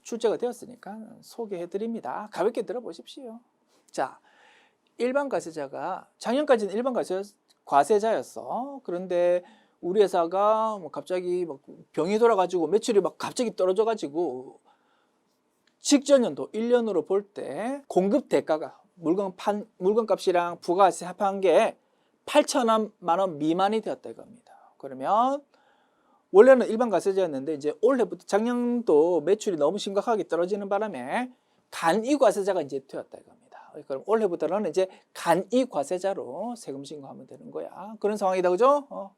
A: 출제가 되었으니까 소개해 드립니다. 가볍게 들어보십시오. 자, 일반 과세자가 작년까지는 일반 과세자였어. 그런데 우리 회사가 뭐 갑자기 막 병이 돌아가지고 매출이 막 갑자기 떨어져가지고 직전 연도 1년으로 볼 때 공급 대가가 물건값이랑 부가세 합한 게 8천만 원 미만이 되었다 이겁니다. 그러면 원래는 일반 과세자였는데 이제 올해부터 작년도 매출이 너무 심각하게 떨어지는 바람에 간이 과세자가 이제 되었다 이겁니다. 그럼 올해부터는 이제 간이 과세자로 세금 신고하면 되는 거야. 그런 상황이다, 그죠?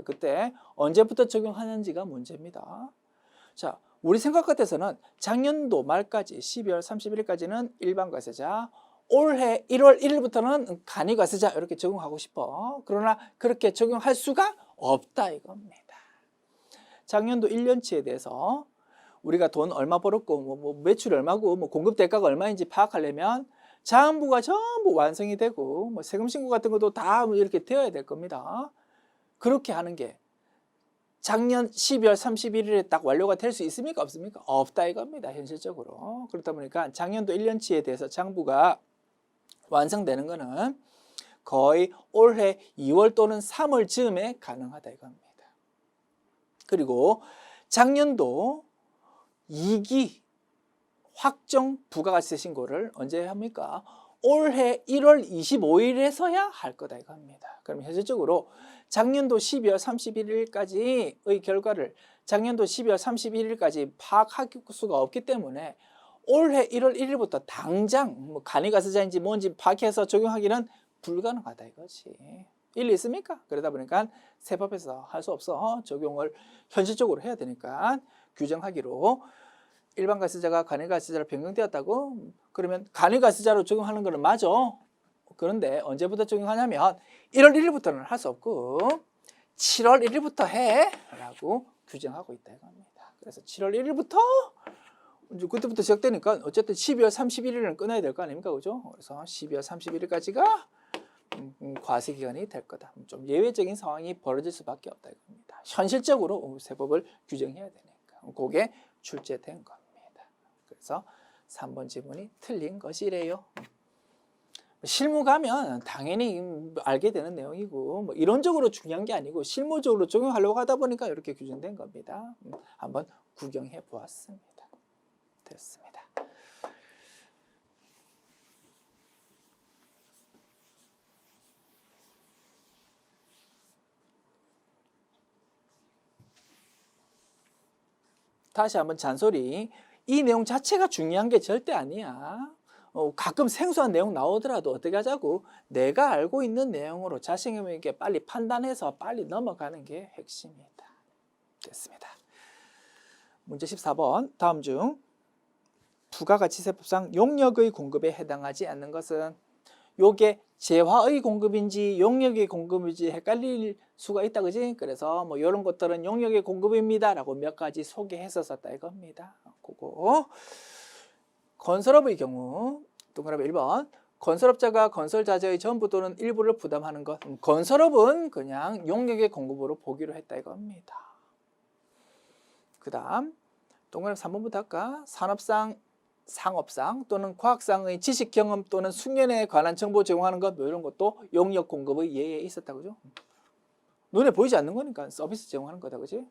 A: 그때 언제부터 적용하는지가 문제입니다. 자, 우리 생각 같아서는 작년도 말까지 12월 31일까지는 일반 과세자, 올해 1월 1일부터는 간이 과세자 이렇게 적용하고 싶어. 그러나 그렇게 적용할 수가 없다 이겁니다. 작년도 1년치에 대해서 우리가 돈 얼마 벌었고 뭐 매출이 얼마고 뭐 공급 대가가 얼마인지 파악하려면 자금부가 전부 완성이 되고 뭐 세금 신고 같은 것도 다 이렇게 되어야 될 겁니다. 그렇게 하는 게 작년 12월 31일에 딱 완료가 될 수 있습니까? 없습니까? 없다 이겁니다. 현실적으로. 그렇다 보니까 작년도 1년치에 대해서 장부가 완성되는 거는 거의 올해 2월 또는 3월 즈음에 가능하다 이겁니다. 그리고 작년도 2기 확정 부가가치세 신고를 언제 합니까? 올해 1월 25일에서야 할 거다 이겁니다. 그럼 현실적으로 작년도 12월 31일까지의 결과를 작년도 12월 31일까지 파악할 수가 없기 때문에 올해 1월 1일부터 당장 뭐 간이과세자인지 뭔지 파악해서 적용하기는 불가능하다 이거지. 일리 있습니까? 그러다 보니까 세법에서 할 수 없어. 적용을 현실적으로 해야 되니까 규정하기로 일반 과세자가 간이과세자로 변경되었다고? 그러면 간이과세자로 적용하는 거는 맞아. 그런데 언제부터 적용하냐면 1월 1일부터는 할 수 없고 7월 1일부터 해 라고 규정하고 있다 이겁니다. 그래서 7월 1일부터 그때부터 시작되니까 어쨌든 12월 31일은 끊어야 될 거 아닙니까? 그죠? 그래서 12월 31일까지가 과세기간이 될 거다. 좀 예외적인 상황이 벌어질 수밖에 없다 이겁니다. 현실적으로 세법을 규정해야 되니까 그게 출제된 겁니다. 그래서 3번 지문이 틀린 것이래요. 실무 가면 당연히 알게 되는 내용이고 뭐 이론적으로 중요한 게 아니고 실무적으로 적용하려고 하다 보니까 이렇게 규정된 겁니다. 한번 구경해 보았습니다. 됐습니다. 다시 한번 잔소리. 이 내용 자체가 중요한 게 절대 아니야. 가끔 생소한 내용 나오더라도 어떻게 하자고? 내가 알고 있는 내용으로 자신감 있게 빨리 판단해서 빨리 넘어가는 게 핵심이다. 됐습니다. 문제 14번. 다음 중 부가가치세법상 용역의 공급에 해당하지 않는 것은 요게 재화의 공급인지 용역의 공급인지 헷갈릴 수가 있다 그지? 그래서 뭐 이런 것들은 용역의 공급입니다 라고 몇 가지 소개해서 썼다 이겁니다. 그거 건설업의 경우 동그라미 1번 건설업자가 건설자재의 전부 또는 일부를 부담하는 것. 건설업은 그냥 용역의 공급으로 보기로 했다 이겁니다. 그 다음 동그라미 3번부터 할까? 산업상 상업상 또는 과학상의 지식 경험 또는 숙련에 관한 정보 제공하는 것 뭐 이런 것도 용역 공급의 예에 있었다 그죠? 눈에 보이지 않는 거니까 서비스 제공하는 거다 그지?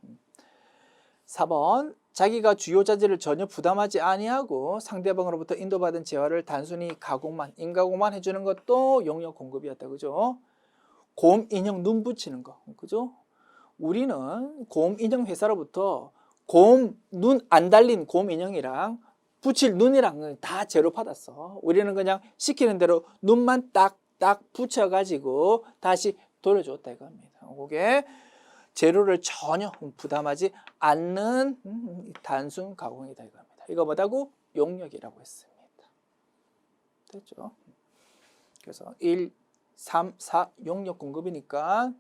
A: 4번 자기가 주요 자재를 전혀 부담하지 아니하고 상대방으로부터 인도받은 재화를 단순히 가공만 인가공만 해주는 것도 용역 공급이었다 그죠? 곰 인형 눈 붙이는 거 그죠? 우리는 곰 인형 회사로부터 곰 눈 안 달린 곰 인형이랑 붙일 눈이랑 다 재료 받았어. 우리는 그냥 시키는 대로 눈만 딱딱 붙여가지고 다시 돌려줬다 이겁니다. 그게 재료를 전혀 부담하지 않는 단순 가공이다 이겁니다. 이거 뭐다고? 용역이라고 했습니다. 됐죠? 그래서 1, 3, 4 용역 공급이니까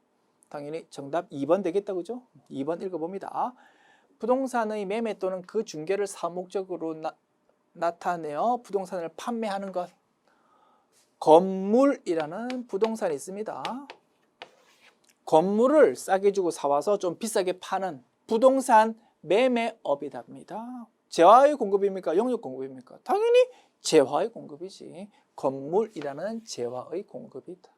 A: 당연히 정답 2번 되겠다 그죠? 2번 읽어봅니다. 부동산의 매매 또는 그 중개를 사목적으로 나타내어 부동산을 판매하는 것. 건물이라는 부동산이 있습니다. 건물을 싸게 주고 사와서 좀 비싸게 파는 부동산 매매업이답니다. 재화의 공급입니까? 용역 공급입니까? 당연히 재화의 공급이지. 건물이라는 재화의 공급이다.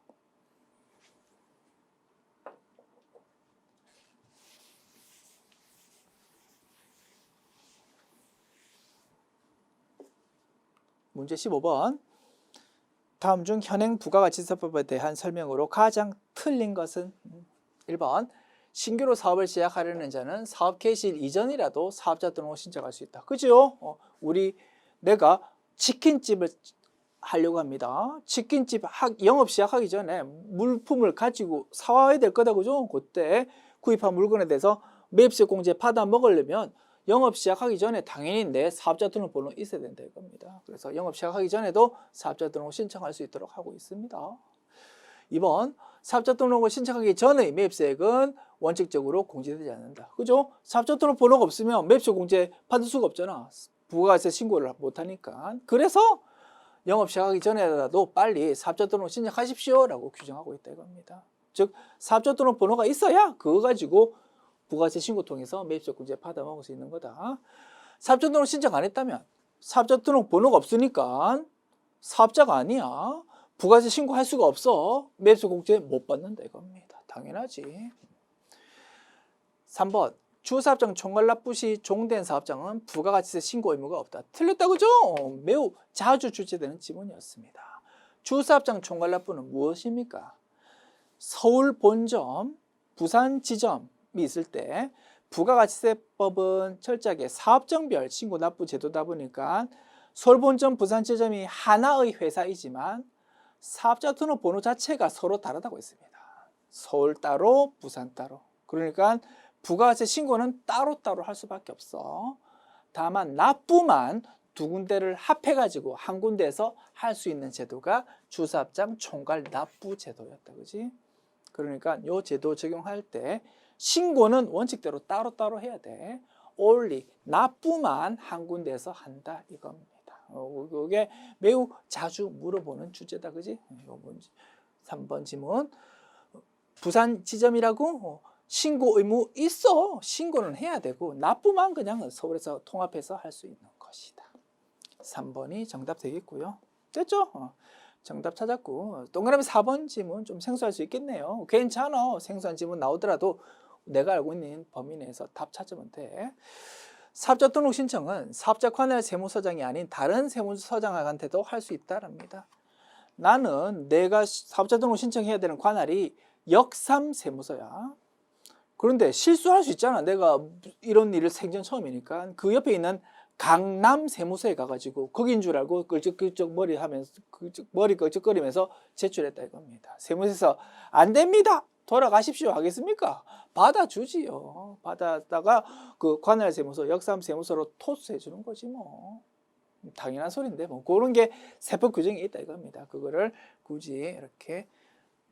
A: 문제 15번. 다음 중 현행 부가가치세법에 대한 설명으로 가장 틀린 것은 1번. 신규로 사업을 시작하려는 자는 사업 개시 이전이라도 사업자 등록을 신청할 수 있다. 그죠? 내가 치킨집을 하려고 합니다. 치킨집 영업 시작하기 전에 물품을 가지고 사와야 될 거다. 그죠? 그때 구입한 물건에 대해서 매입세 공제 받아 먹으려면 영업 시작하기 전에 당연히 내 사업자 등록번호 있어야 된다 이겁니다. 그래서 영업 시작하기 전에도 사업자 등록 신청할 수 있도록 하고 있습니다. 2번, 사업자 등록을 신청하기 전의 매입세액은 원칙적으로 공제되지 않는다. 그죠? 사업자 등록 번호가 없으면 매입세 공제 받을 수가 없잖아. 부가세 신고를 못하니까. 그래서 영업 시작하기 전에라도 빨리 사업자 등록 신청하십시오 라고 규정하고 있다 이겁니다. 즉 사업자 등록 번호가 있어야 그거 가지고 부가세 신고 통해서 매입세 공제 받아 먹을 수 있는 거다. 사업자 등록 신청 안 했다면 사업자 등록 번호가 없으니까 사업자가 아니야. 부가세 신고할 수가 없어. 매입세 공제 못 받는다 이겁니다. 당연하지. 3번. 주사업장 총괄 납부 시 종된 사업장은 부가가치세 신고 의무가 없다. 틀렸다 그죠? 매우 자주 출제되는 지문이었습니다. 주사업장 총괄 납부는 무엇입니까? 서울 본점, 부산 지점이 있을 때 부가가치세법은 철저하게 사업장별 신고 납부 제도다 보니까 서울 본점, 부산 지점이 하나의 회사이지만 사업자 등록번호 자체가 서로 다르다고 했습니다. 서울 따로, 부산 따로. 그러니까 부가가치 신고는 따로따로 할 수밖에 없어. 다만 납부만 두 군데를 합해가지고 한 군데에서 할 수 있는 제도가 주사업장 총괄 납부 제도였다. 그지? 그러니까 이 제도 적용할 때 신고는 원칙대로 따로따로 해야 돼. only 납부만 한 군데에서 한다 이겁니다. 이게 매우 자주 물어보는 주제다. 그지? 3번 지문. 부산 지점이라고 신고 의무 있어. 신고는 해야 되고 납부만 그냥 서울에서 통합해서 할 수 있는 것이다. 3번이 정답 되겠고요. 됐죠? 정답 찾았고 동그라미 4번 지문 좀 생소할 수 있겠네요. 괜찮아. 생소한 지문 나오더라도 내가 알고 있는 범위 내에서 답 찾으면 돼. 사업자 등록 신청은 사업자 관할 세무서장이 아닌 다른 세무서장한테도 할 수 있다랍니다. 나는 내가 사업자 등록 신청해야 되는 관할이 역삼 세무서야. 그런데 실수할 수 있잖아. 내가 이런 일을 생전 처음이니까 그 옆에 있는 강남 세무서에 가가지고 거긴 줄 알고 끌적끌적 머리 끌적거리면서 제출했다 이겁니다. 세무서에서 안 됩니다. 돌아가십시오 하겠습니까? 받아주지요. 받았다가 그 관할 세무서, 역삼 세무서로 토스해 주는 거지 뭐. 당연한 소리인데 뭐 그런 게 세법 규정이 있다 이겁니다. 그거를 굳이 이렇게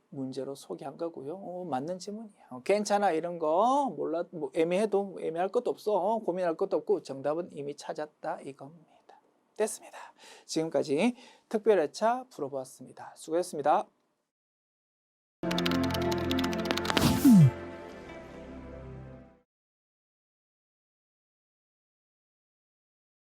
A: 문제로 소개한 거고요. 맞는 질문이야. 괜찮아 이런 거 몰라 뭐 애매해도 애매할 것도 없어. 고민할 것도 없고 정답은 이미 찾았다 이겁니다. 됐습니다. 지금까지 특별회차 풀어보았습니다. 수고했습니다.